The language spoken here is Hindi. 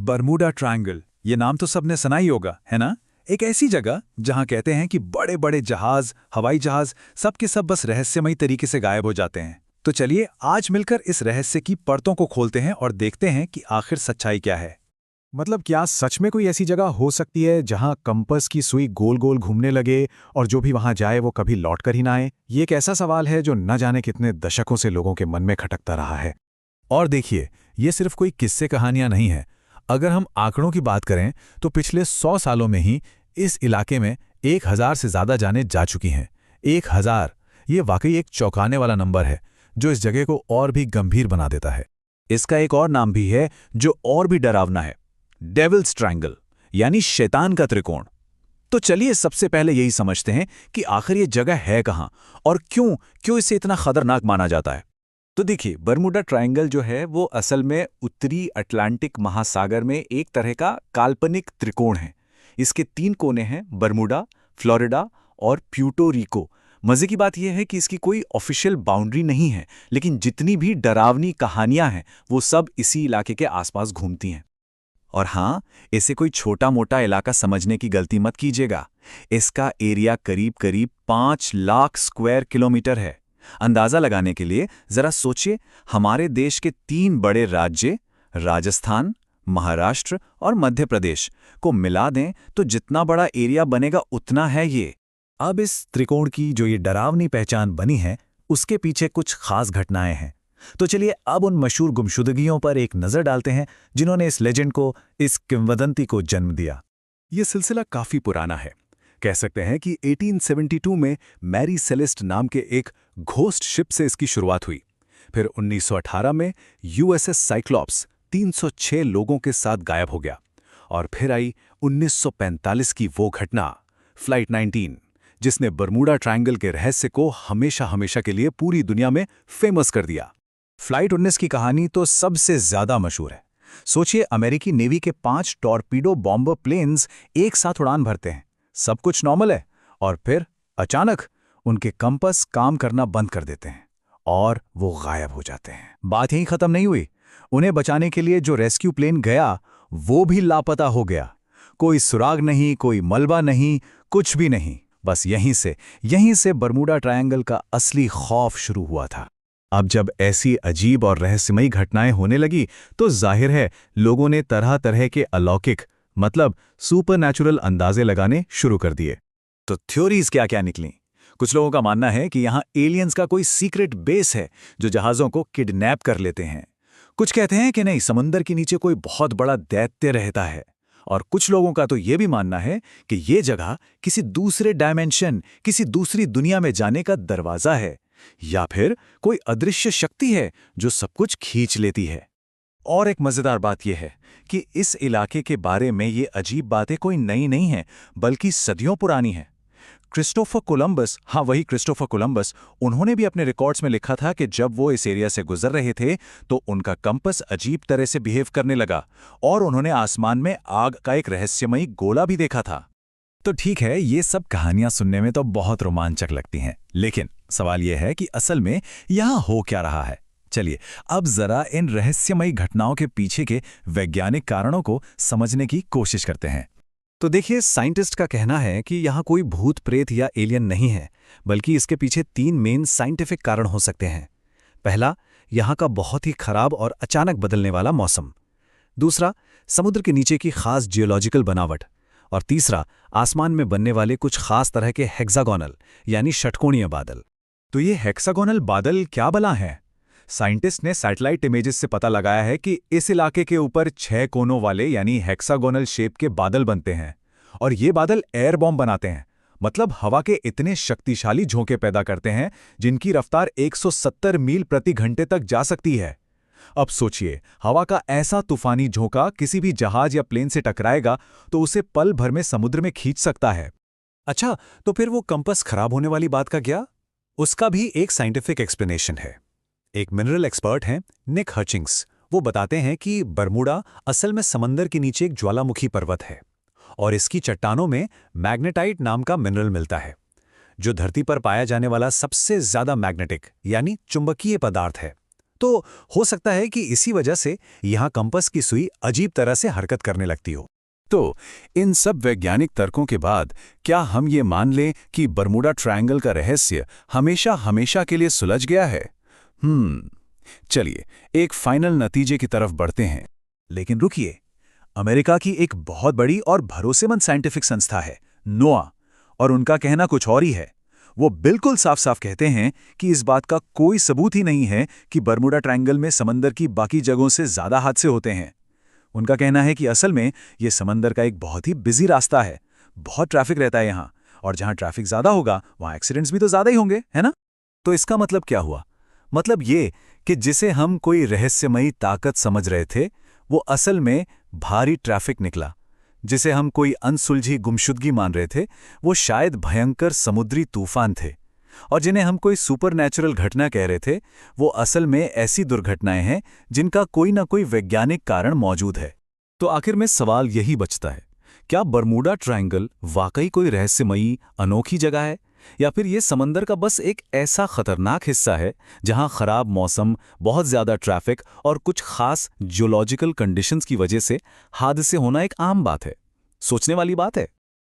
बरमूडा ट्रायंगल, ये नाम तो सबने सुना ही होगा, है ना? एक ऐसी जगह जहां कहते हैं कि बड़े बड़े जहाज, हवाई जहाज सब के सब बस रहस्यमयी तरीके से गायब हो जाते हैं। तो चलिए आज मिलकर इस रहस्य की परतों को खोलते हैं और देखते हैं कि आखिर सच्चाई क्या है। मतलब क्या सच में कोई ऐसी जगह हो सकती है जहां कंपास की सुई गोल गोल घूमने लगे और जो भी वहां जाए वो कभी लौट कर ही ना आए? ये एक ऐसा सवाल है जो न जाने कितने दशकों से लोगों के मन में खटकता रहा है। और देखिए, ये सिर्फ कोई किस्से कहानियां नहीं है। अगर हम आंकड़ों की बात करें तो पिछले 100 सालों में ही इस इलाके में 1000 से ज़्यादा जानें जा चुकी हैं। 1000, ये वाकई एक चौंकाने वाला नंबर है जो इस जगह को और भी गंभीर बना देता है। इसका एक और नाम भी है जो और भी डरावना है, डेविल्स ट्रायंगल, यानी शैतान का त्रिकोण। तो चलिए सबसे पहले यही समझते हैं कि आखिर ये जगह है कहां और क्यों इसे इतना खतरनाक माना जाता है। तो देखिए, बरमूडा ट्रायंगल जो है वो असल में उत्तरी अटलांटिक महासागर में एक तरह का काल्पनिक त्रिकोण है। इसके 3 कोने हैं, बरमूडा, फ्लोरिडा और प्यूर्टो रिको। मजे की बात यह है कि इसकी कोई ऑफिशियल बाउंड्री नहीं है, लेकिन जितनी भी डरावनी कहानियां हैं वो सब इसी इलाके के आसपास घूमती हैं। और हाँ, इसे कोई छोटा मोटा इलाका समझने की गलती मत कीजिएगा। इसका एरिया करीब करीब 5 लाख स्क्वायर किलोमीटर है। अंदाजा लगाने के लिए जरा सोचिए, हमारे देश के 3 बड़े राज्य राजस्थान, महाराष्ट्र और मध्य प्रदेश को मिला दें तो जितना बड़ा एरिया बनेगा उतना है ये। अब इस त्रिकोण की जो ये डरावनी पहचान बनी है, उसके पीछे कुछ खास घटनाएं हैं। तो चलिए अब उन मशहूर गुमशुदगियों पर एक नज़र डालते हैं जिन्होंने इस लेजेंड को, इस किंवदंती को जन्म दिया। ये सिलसिला काफी पुराना है। कह सकते हैं कि 1872 में मैरी सेलेस्ट नाम के एक घोस्ट शिप से इसकी शुरुआत हुई। फिर 1918 में यूएसएस साइक्लॉप्स 306 लोगों के साथ गायब हो गया। और फिर आई 1945 की वो घटना, फ्लाइट 19, जिसने बरमूडा ट्रायंगल के रहस्य को हमेशा हमेशा के लिए पूरी दुनिया में फेमस कर दिया। फ्लाइट 19 की कहानी तो सबसे ज्यादा मशहूर है। सोचिए, अमेरिकी नेवी के 5 टॉर्पीडो बॉम्बर प्लेन्स एक साथ उड़ान भरते हैं, सब कुछ नॉर्मल है, और फिर अचानक उनके कंपास काम करना बंद कर देते हैं और वो गायब हो जाते हैं। बात यहीं खत्म नहीं हुई, उन्हें बचाने के लिए जो रेस्क्यू प्लेन गया वो भी लापता हो गया। कोई सुराग नहीं, कोई मलबा नहीं, कुछ भी नहीं। बस यहीं से बरमूडा ट्रायंगल का असली खौफ शुरू हुआ था। अब जब ऐसी अजीब और रहस्यमयी घटनाएं होने लगी तो जाहिर है लोगों ने तरह तरह के अलौकिक, मतलब सुपरनैचुरल अंदाजे लगाने शुरू कर दिए। तो थ्योरीज क्या क्या निकली? कुछ लोगों का मानना है कि यहाँ एलियंस का कोई सीक्रेट बेस है जो जहाज़ों को किडनैप कर लेते हैं। कुछ कहते हैं कि नहीं, समुंदर के नीचे कोई बहुत बड़ा दैत्य रहता है। और कुछ लोगों का तो ये भी मानना है कि ये जगह किसी दूसरे डायमेंशन, किसी दूसरी दुनिया में जाने का दरवाजा है, या फिर कोई अदृश्य शक्ति है जो सब कुछ खींच लेती है। और एक मजेदार बात यह है कि इस इलाके के बारे में ये अजीब बातें कोई नई नहीं हैं, बल्कि सदियों पुरानी हैं। क्रिस्टोफर कोलंबस, हाँ वही क्रिस्टोफर कोलंबस, उन्होंने भी अपने रिकॉर्ड्स में लिखा था कि जब वो इस एरिया से गुजर रहे थे तो उनका कंपास अजीब तरह से बिहेव करने लगा और उन्होंने आसमान में आग का एक रहस्यमयी गोला भी देखा था। तो ठीक है, ये सब कहानियां सुनने में तो बहुत रोमांचक लगती हैं, लेकिन सवाल यह है कि असल में यहां हो क्या रहा है। चलिए अब जरा इन रहस्यमयी घटनाओं के पीछे के वैज्ञानिक कारणों को समझने की कोशिश करते हैं। तो देखिए, साइंटिस्ट का कहना है कि यहाँ कोई भूत प्रेत या एलियन नहीं है, बल्कि इसके पीछे 3 मेन साइंटिफिक कारण हो सकते हैं। पहला, यहाँ का बहुत ही खराब और अचानक बदलने वाला मौसम। दूसरा, समुद्र के नीचे की खास जियोलॉजिकल बनावट। और तीसरा, आसमान में बनने वाले कुछ खास तरह के हेक्सागोनल यानी षटकोणीय बादल। तो ये हेक्सागोनल बादल क्या बला हैं? साइंटिस्ट ने सैटेलाइट इमेजेस से पता लगाया है कि इस इलाके के ऊपर 6 कोनों वाले यानी हेक्सागोनल शेप के बादल बनते हैं, और ये बादल एयर बॉम्ब बनाते हैं। मतलब हवा के इतने शक्तिशाली झोंके पैदा करते हैं जिनकी रफ्तार 170 मील प्रति घंटे तक जा सकती है। अब सोचिए, हवा का ऐसा तूफानी झोंका किसी भी जहाज या प्लेन से टकराएगा तो उसे पल भर में समुद्र में खींच सकता है। अच्छा, तो फिर वो कंपास खराब होने वाली बात का क्या? उसका भी एक साइंटिफिक एक्सप्लेनेशन है। एक मिनरल एक्सपर्ट हैं निक हचिंग्स, वो बताते हैं कि बरमूडा असल में समंदर के नीचे एक ज्वालामुखी पर्वत है और इसकी चट्टानों में मैग्नेटाइट नाम का मिनरल मिलता है, जो धरती पर पाया जाने वाला सबसे ज्यादा मैग्नेटिक यानी चुंबकीय पदार्थ है। तो हो सकता है कि इसी वजह से यहाँ कंपास की सुई अजीब तरह से हरकत करने लगती हो। तो इन सब वैज्ञानिक तर्कों के बाद क्या हम ये मान लें कि बर्मुडा ट्रायंगल का रहस्य हमेशा हमेशा के लिए सुलझ गया है? चलिए एक फाइनल नतीजे की तरफ बढ़ते हैं। लेकिन रुकिए, अमेरिका की एक बहुत बड़ी और भरोसेमंद साइंटिफिक संस्था है नोआ, और उनका कहना कुछ और ही है। वो बिल्कुल साफ साफ कहते हैं कि इस बात का कोई सबूत ही नहीं है कि बर्मुडा ट्रायंगल में समंदर की बाकी जगहों से ज्यादा हादसे होते हैं। उनका कहना है कि असल में ये समंदर का एक बहुत ही बिजी रास्ता है, बहुत ट्रैफिक रहता है यहाँ, और जहाँ ट्रैफिक ज्यादा होगा वहाँ एक्सीडेंट्स भी तो ज्यादा ही होंगे, है ना? तो इसका मतलब क्या हुआ? मतलब ये कि जिसे हम कोई रहस्यमयी ताकत समझ रहे थे वो असल में भारी ट्रैफिक निकला। जिसे हम कोई अनसुलझी गुमशुदगी मान रहे थे वो शायद भयंकर समुद्री तूफान थे। और जिन्हें हम कोई सुपरनैचुरल घटना कह रहे थे वो असल में ऐसी दुर्घटनाएं हैं जिनका कोई ना कोई वैज्ञानिक कारण मौजूद है। तो आखिर में सवाल यही बचता है, क्या बर्मुडा ट्रायंगल वाकई कोई रहस्यमयी अनोखी जगह है, या फिर ये समंदर का बस एक ऐसा खतरनाक हिस्सा है जहां खराब मौसम, बहुत ज्यादा ट्रैफिक और कुछ खास जियोलॉजिकल कंडीशंस की वजह से हादसे होना एक आम बात है? सोचने वाली बात है।